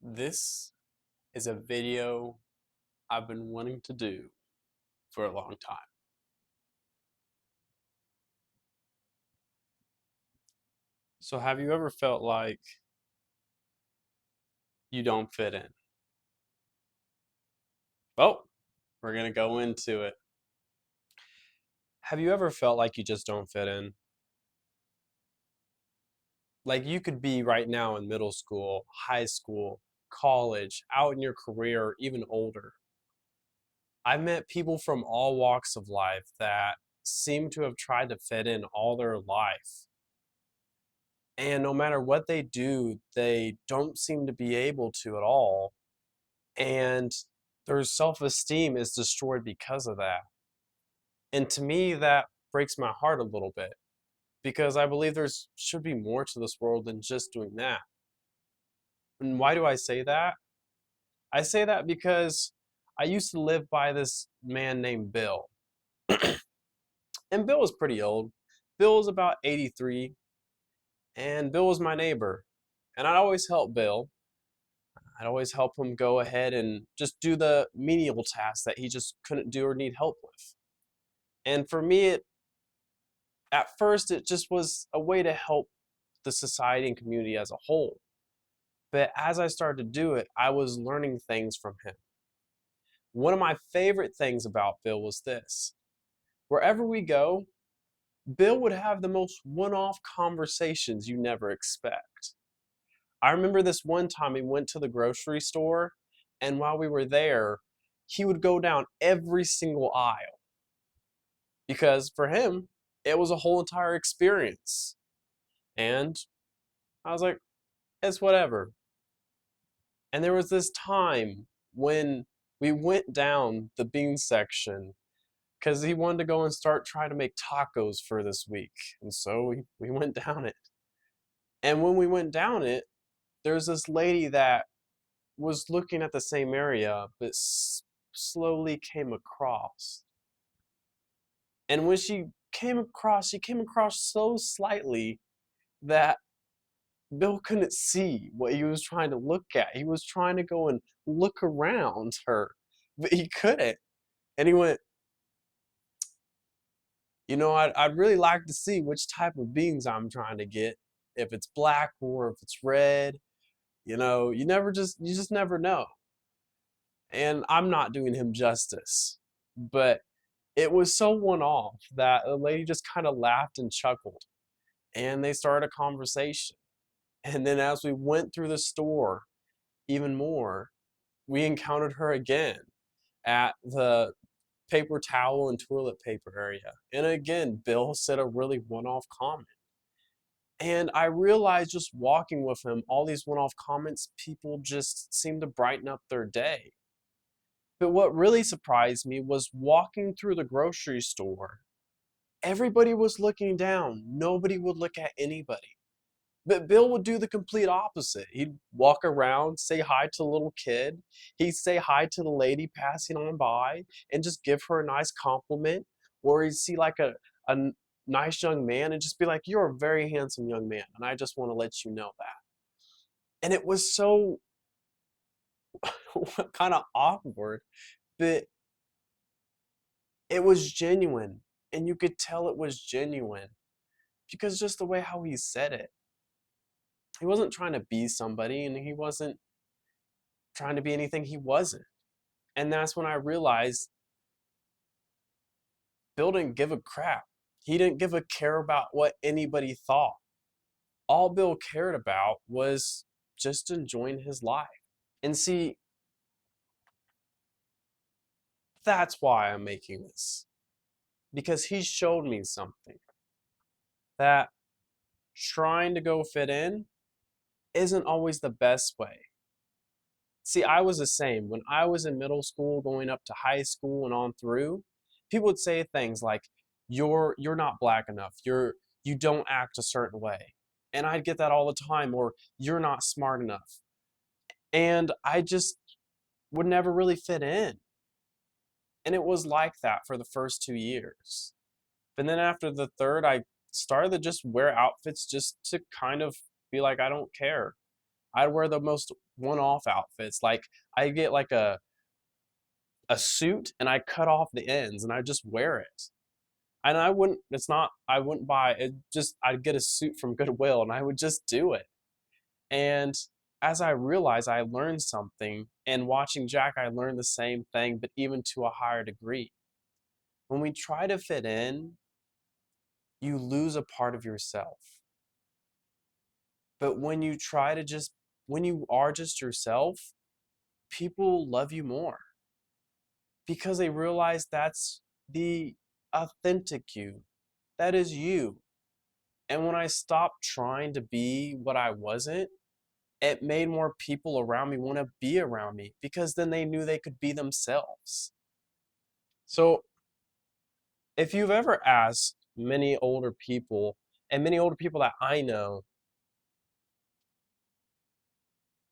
This is a video I've been wanting to do for a long time. So, have you ever felt like you don't fit in? Well, we're going to go into it. Have you ever felt like you just don't fit in? Like you could be right now in middle school, high school, college, out in your career, or even older. I've met people from all walks of life that seem to have tried to fit in all their life. And no matter what they do, they don't seem to be able to at all. And their self esteem is destroyed because of that. And to me, that breaks my heart a little bit because I believe there's should be more to this world than just doing that. And why do I say that? I say that because I used to live by this man named Bill. And Bill was pretty old. Bill was about 83, and Bill was my neighbor. And I'd always help Bill. I'd always help him go ahead and just do the menial tasks that he just couldn't do or need help with. And for me, at first, it just was a way to help the society and community as a whole. But as I started to do it, I was learning things from him. One of my favorite things about Bill was this. Wherever we go, Bill would have the most one-off conversations you never expect. I remember this one time we went to the grocery store, and while we were there, he would go down every single aisle because for him, it was a whole entire experience. And I was like, it's whatever. And there was this time when we went down the bean section because he wanted to go and start trying to make tacos for this week. And so we went down it. And when we went down it, there's this lady that was looking at the same area, but slowly came across. And when she came across so slightly that Bill couldn't see what he was trying to look at. He was trying to go and look around her, but he couldn't. And he went, I'd really like to see which type of beans I'm trying to get. If it's black or if it's red, you just never know. And I'm not doing him justice, but it was so one off that the lady just kind of laughed and chuckled and they started a conversation. And then as we went through the store even more, we encountered her again at the paper towel and toilet paper area. And again, Bill said a really one off comment. And I realized just walking with him, all these one off comments, people just seem to brighten up their day. But what really surprised me was walking through the grocery store. Everybody was looking down. Nobody would look at anybody. But Bill would do the complete opposite. He'd walk around, say hi to the little kid. He'd say hi to the lady passing on by and just give her a nice compliment. Or he'd see like a nice young man and just be like, "You're a very handsome young man, and I just want to let you know that." And it was so kind of awkward, but it was genuine. And you could tell it was genuine because just the way how he said it. He wasn't trying to be somebody and he wasn't trying to be anything he wasn't. And that's when I realized Bill didn't give a crap. He didn't give a care about what anybody thought. All Bill cared about was just enjoying his life. And see, that's why I'm making this. Because he showed me something that trying to go fit in isn't always the best way. See, I was the same. When I was in middle school, going up to high school and on through, people would say things like, you're not black enough. You don't act a certain way. And I'd get that all the time, or you're not smart enough. And I just would never really fit in. And it was like that for the first 2 years. And then after the third, I started to just wear outfits just to kind of be like, I don't care. I'd wear the most one-off outfits. Like I get like a suit and I cut off the ends and I just wear it. And I wouldn't buy it, just I'd get a suit from Goodwill and I would just do it. And as I realized, I learned something, and watching Jack, I learned the same thing, but even to a higher degree. When we try to fit in, you lose a part of yourself. But when you are just yourself, people love you more because they realize that's the authentic you. That is you. And when I stopped trying to be what I wasn't, it made more people around me want to be around me because then they knew they could be themselves. So, if you've ever asked many older people, and many older people that I know,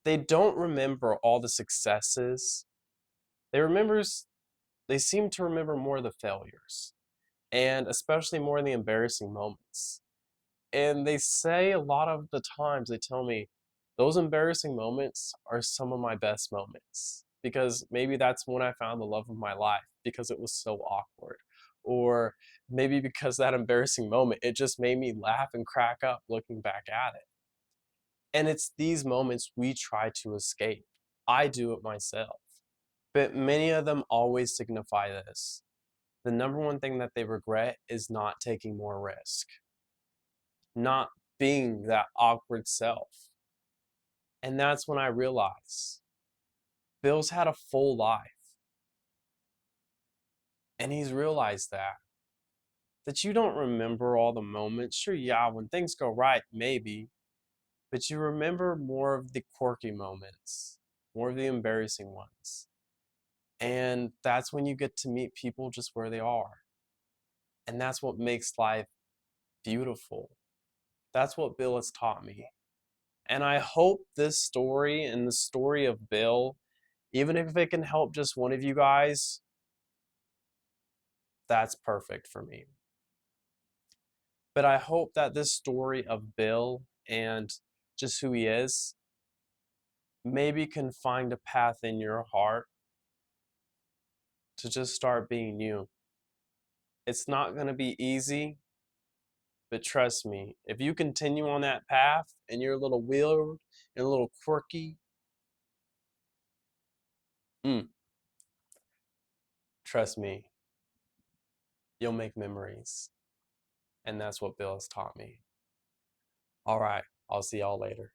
they don't remember all the successes. They remember, they seem to remember more the failures, and especially more the embarrassing moments. And they say a lot of the times, they tell me, those embarrassing moments are some of my best moments because maybe that's when I found the love of my life because it was so awkward. Or maybe because that embarrassing moment, it just made me laugh and crack up looking back at it. And it's these moments we try to escape. I do it myself. But many of them always signify this. The number one thing that they regret is not taking more risk, not being that awkward self. And that's when I realized Bill's had a full life. And he's realized that you don't remember all the moments. Sure, yeah, when things go right, maybe, but you remember more of the quirky moments, more of the embarrassing ones. And that's when you get to meet people just where they are. And that's what makes life beautiful. That's what Bill has taught me. And I hope this story and the story of Bill, even if it can help just one of you guys, that's perfect for me. But I hope that this story of Bill and just who he is maybe can find a path in your heart to just start being you. It's not going to be easy, but trust me, if you continue on that path and you're a little weird and a little quirky, mm, trust me, you'll make memories. And that's what Bill has taught me. All right, I'll see y'all later.